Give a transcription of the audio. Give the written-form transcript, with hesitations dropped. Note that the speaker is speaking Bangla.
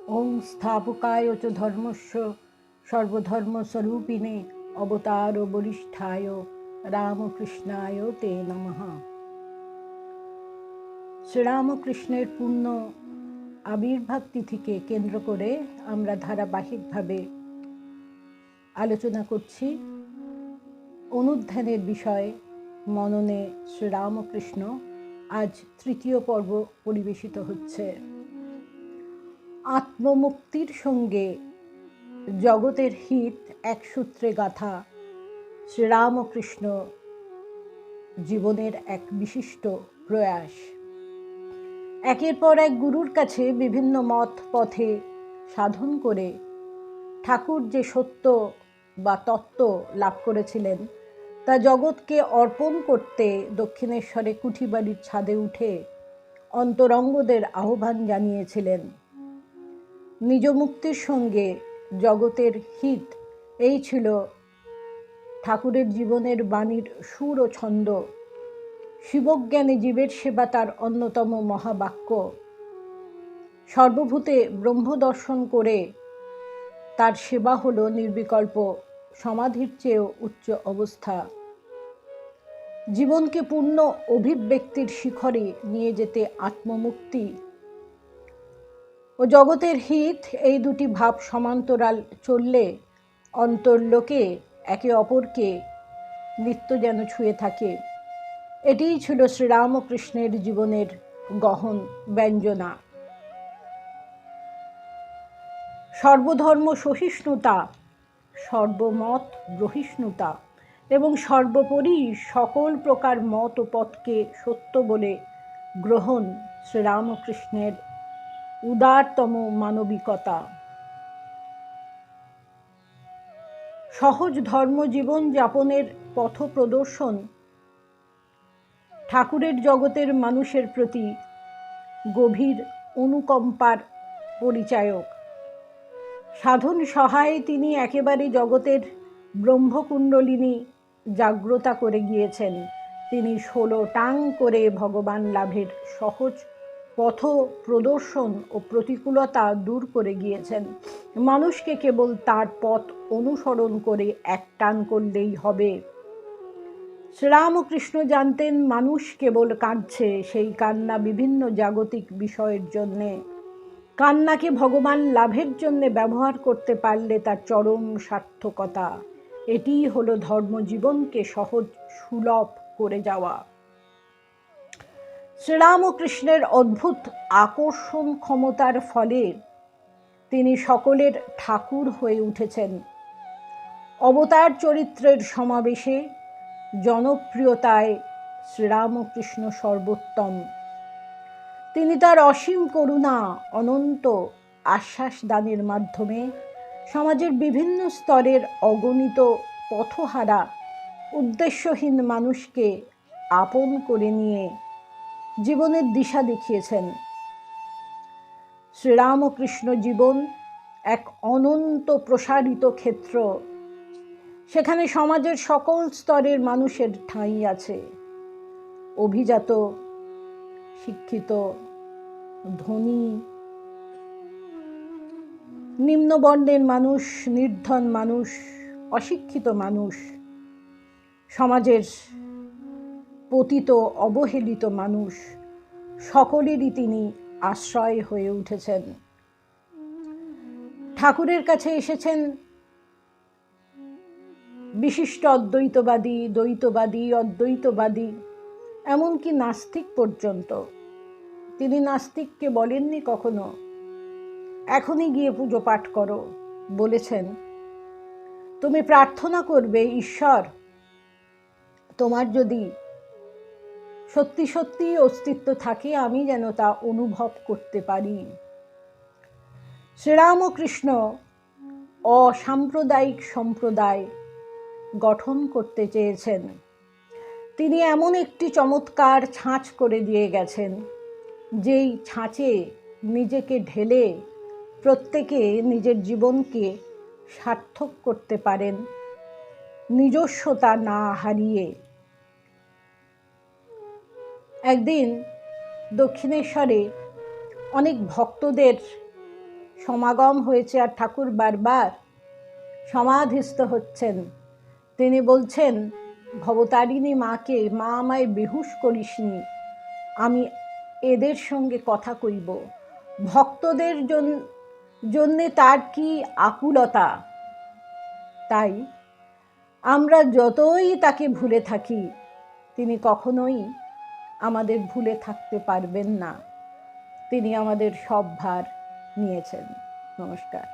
ওং স্থাপকায় চ ধর্মস্য সর্বধর্মস্বরূপিণে অবতার বরিষ্ঠায় রামকৃষ্ণায় তে নমঃ। শ্রীরামকৃষ্ণের পূর্ণ আবির্ভাব তিথিকে কেন্দ্র করে আমরা ধারাবাহিকভাবে আলোচনা করছি অনুধ্যানের বিষয়ে মননে শ্রীরামকৃষ্ণ। আজ তৃতীয় পর্ব পরিবেশিত হচ্ছে। আত্মমুক্তির সঙ্গে জগতের হিত এক সূত্রে গাথা শ্রীরামকৃষ্ণ জীবনের এক বিশিষ্ট প্রয়াস। একের পর এক গুরুর কাছে বিভিন্ন মত পথে সাধন করে ঠাকুর যে সত্য বা তত্ত্ব লাভ করেছিলেন তা জগৎকে অর্পণ করতে দক্ষিণেশ্বরে কুঠিবাড়ির ছাদে উঠে অন্তরঙ্গদের আহ্বান জানিয়েছিলেন। নিজ মুক্তির সঙ্গে জগতের হিত, এই ছিল ঠাকুরের জীবনের বাণীর সুর ও ছন্দ। শিবজ্ঞানে জীবের সেবা তার অন্যতম মহাবাক্য। সর্বভূতে ব্রহ্মদর্শন করে তার সেবা হল নির্বিকল্প সমাধির চেয়েও উচ্চ অবস্থা। জীবনকে পূর্ণ অভিব্যক্তির শিখরে নিয়ে যেতে আত্মমুক্তি ও জগতের হিত, এই দুটি ভাব সমান্তরাল চললে অন্তর্লোকে একে অপরকে নিত্য যেন ছুঁয়ে থাকে। এটিই ছিল শ্রীরামকৃষ্ণের জীবনের গহন ব্যঞ্জনা। সর্বধর্ম সহিষ্ণুতা, সর্বমত গ্রহিষ্ণুতা এবং সর্বোপরি সকল প্রকার মত ও পথকে সত্য বলে গ্রহণ শ্রীরামকৃষ্ণের উদারতম মানবিকতা। সহজ ধর্ম জীবন যাপনের পথ প্রদর্শন ঠাকুরের জগতের মানুষের প্রতি গভীর অনুকম্পার পরিচায়ক। সাধন সহায়ে তিনি একেবারে জগতের ব্রহ্মকুণ্ডলিনী জাগ্রতা করে গিয়েছেন। তিনি 16 টাং করে ভগবান লাভের সহজ পথ প্রদর্শন ও প্রতিকূলতা দূর করে গিয়েছেন। মানুষকে কেবল তার পথ অনুসরণ করে এক টান করলেই হবে। শ্রীরামকৃষ্ণ জানতেন মানুষ কেবল কাঁদছে, সেই কান্না বিভিন্ন জাগতিক বিষয়ের জন্যে। কান্নাকে ভগবান লাভের জন্য ব্যবহার করতে পারলে তার চরম সার্থকতা। এটিই হলো ধর্মজীবনকে সহজ সুলভ করে যাওয়া। শ্রীরামকৃষ্ণের অদ্ভুত আকর্ষণ ক্ষমতার ফলে তিনি সকলের ঠাকুর হয়ে উঠেছেন। অবতার চরিত্রের সমাবেশে জনপ্রিয়তায় শ্রীরামকৃষ্ণ সর্বোত্তম। তিনি তার অসীম করুণা, অনন্ত আশ্বাস দানের মাধ্যমে সমাজের বিভিন্ন স্তরের অগণিত পথহারা উদ্দেশ্যহীন মানুষকে আপন করে নিয়ে জীবনের দিশা দেখিয়েছেন। শ্রীরামকৃষ্ণ জীবন এক অনন্ত প্রসারিত ক্ষেত্র। সেখানে সমাজের সকল স্তরের মানুষের ঠাঁই আছে। অভিজাত, শিক্ষিত, ধনী, নিম্নবর্ণের মানুষ, নির্ধন মানুষ, অশিক্ষিত মানুষ, সমাজের পতিত অবহেলিত মানুষ, সকলেরই তিনি আশ্রয় হয়ে উঠেছেন। ঠাকুরের কাছে এসেছেন বিশিষ্ট অদ্বৈতবাদী, দ্বৈতবাদী, অদ্বৈতবাদী, এমনকি নাস্তিক পর্যন্ত। তিনি নাস্তিককে বলেননি কখনো এখনই গিয়ে পুজো পাঠ করো। বলেছেন তুমি প্রার্থনা করবে, ঈশ্বর তোমার যদি সত্যি সত্যি অস্তিত্ব থাকে আমি যেন তা অনুভব করতে পারি। শ্রীরামকৃষ্ণ অসাম্প্রদায়িক সম্প্রদায় গঠন করতে চেয়েছেন। তিনি এমন একটি চমৎকার ছাঁচ করে দিয়ে গেছেন, যেই ছাঁচে নিজেকে ঢেলে প্রত্যেকে নিজের জীবনকে সার্থক করতে পারেন, নিজস্বতা না হারিয়ে। একদিন দক্ষিণেশ্বরে অনেক ভক্তদের সমাগম হয়েছে আর ঠাকুর বারবার সমাধিস্থ হচ্ছেন। তিনি বলছেন ভবতারিণী মাকে, মা আমায় বেহুশ করিসনি, আমি এদের সঙ্গে কথা কইব। ভক্তদের জন্যে তার কি আকুলতা। তাই আমরা যতই তাকে ভুলে থাকি, তিনি কখনোই আমাদের ভুলে থাকতে পারবেন না। তিনি আমাদের সব ভার নিয়েছেন। নমস্কার।